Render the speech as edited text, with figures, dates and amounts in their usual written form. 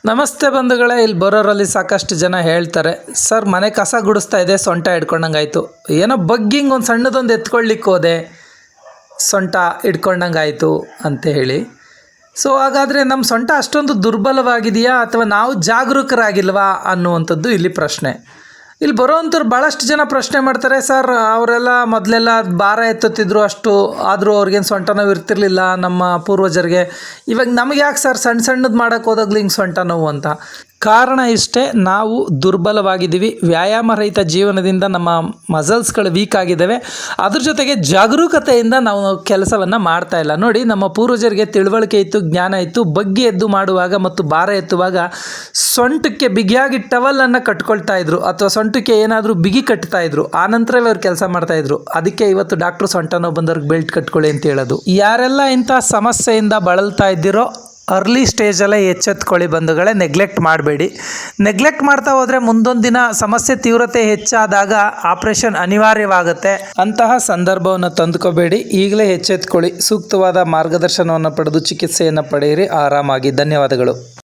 ನಮಸ್ತೆ ಬಂಧುಗಳೇ. ಇಲ್ಲಿ ಬರೋರಲ್ಲಿ ಸಾಕಷ್ಟು ಜನ ಹೇಳ್ತಾರೆ, ಸರ್ ಮನೆ ಕಸ ಗುಡಿಸ್ತಾ ಇದೆ, ಸೊಂಟ ಹಿಡ್ಕೊಂಡಂಗಾಯ್ತು. ಏನೋ ಬಗ್ಗಿಂಗ್ ಒಂದು ಸಣ್ಣದೊಂದು ಎತ್ಕೊಳ್ಳಿಕ್ಕೆ ಹೋದೆ, ಸೊಂಟ ಹಿಡ್ಕೊಂಡಂಗಾಯ್ತು ಅಂತ ಹೇಳಿ. ಸೊ ಹಾಗಾದರೆ ನಮ್ಮ ಸೊಂಟ ಅಷ್ಟೊಂದು ದುರ್ಬಲವಾಗಿದೆಯಾ ಅಥವಾ ನಾವು ಜಾಗರೂಕರಾಗಿಲ್ವಾ ಅನ್ನುವಂಥದ್ದು ಇಲ್ಲಿ ಪ್ರಶ್ನೆ. ಇಲ್ಲಿ ಬರೋವಂಥವ್ರು ಭಾಳಷ್ಟು ಜನ ಪ್ರಶ್ನೆ ಮಾಡ್ತಾರೆ, ಸರ್ ಅವರೆಲ್ಲ ಮೊದಲೆಲ್ಲ ಭಾರ ಎತ್ತುತ್ತಿದ್ರು, ಅಷ್ಟು ಆದರೂ ಅವ್ರಿಗೇನು ಸೊಂಟ ನೋವು ಇರ್ತಿರ್ಲಿಲ್ಲ ನಮ್ಮ ಪೂರ್ವಜರಿಗೆ. ಇವಾಗ ನಮಗೆ ಯಾಕೆ ಸರ್ ಸಣ್ಣ ಸಣ್ಣದು ಮಾಡೋಕ್ಕೆ ಹೋದಾಗಲೂ ಹಿಂಗೆ ಸೊಂಟ ನೋವು ಅಂತ? ಕಾರಣ ಇಷ್ಟೇ, ನಾವು ದುರ್ಬಲವಾಗಿದ್ದೀವಿ. ವ್ಯಾಯಾಮ ರಹಿತ ಜೀವನದಿಂದ ನಮ್ಮ ಮಸಲ್ಸ್ಗಳು ವೀಕ್ ಆಗಿದ್ದಾವೆ. ಅದ್ರ ಜೊತೆಗೆ ಜಾಗರೂಕತೆಯಿಂದ ನಾವು ಕೆಲಸವನ್ನು ಮಾಡ್ತಾ ಇಲ್ಲ. ನೋಡಿ, ನಮ್ಮ ಪೂರ್ವಜರಿಗೆ ತಿಳುವಳಿಕೆ ಇತ್ತು, ಜ್ಞಾನ ಇತ್ತು. ಬಗ್ಗಿ ಎದ್ದು ಮಾಡುವಾಗ ಮತ್ತು ಭಾರ ಎತ್ತುವಾಗ ಸೊಂಟಕ್ಕೆ ಬಿಗಿಯಾಗಿ ಟವಲನ್ನು ಕಟ್ಕೊಳ್ತಾ ಇದ್ರು, ಅಥವಾ ಸೊಂಟಕ್ಕೆ ಏನಾದರೂ ಬಿಗಿ ಕಟ್ತಾ ಇದ್ರು. ಆ ನಂತರವೇ ಅವ್ರು ಕೆಲಸ ಮಾಡ್ತಾ ಇದ್ರು. ಅದಕ್ಕೆ ಇವತ್ತು ಡಾಕ್ಟ್ರು ಸೊಂಟ ನೋವು ಬಂದವ್ರಿಗೆ ಬೆಲ್ಟ್ ಕಟ್ಕೊಳ್ಳಿ ಅಂತ ಹೇಳೋದು. ಯಾರೆಲ್ಲ ಇಂಥ ಸಮಸ್ಯೆಯಿಂದ ಬಳಲ್ತಾ ಇದ್ದೀರೋ ಅರ್ಲಿ ಸ್ಟೇಜಲ್ಲೇ ಎಚ್ಚೆತ್ಕೊಳ್ಳಿ ಬಂಧುಗಳೇ. ನೆಗ್ಲೆಕ್ಟ್ ಮಾಡಬೇಡಿ. ನೆಗ್ಲೆಕ್ಟ್ ಮಾಡ್ತಾ ಹೋದರೆ ಮುಂದೊಂದು ದಿನ ಸಮಸ್ಯೆ ತೀವ್ರತೆ ಹೆಚ್ಚಾದಾಗ ಆಪರೇಷನ್ ಅನಿವಾರ್ಯವಾಗುತ್ತೆ. ಅಂತಹ ಸಂದರ್ಭವನ್ನು ತಂದುಕೋಬೇಡಿ. ಈಗಲೇ ಎಚ್ಚೆತ್ಕೊಳ್ಳಿ. ಸೂಕ್ತವಾದ ಮಾರ್ಗದರ್ಶನವನ್ನು ಪಡೆದು ಚಿಕಿತ್ಸೆಯನ್ನು ಪಡೆಯಿರಿ ಆರಾಮಾಗಿ. ಧನ್ಯವಾದಗಳು.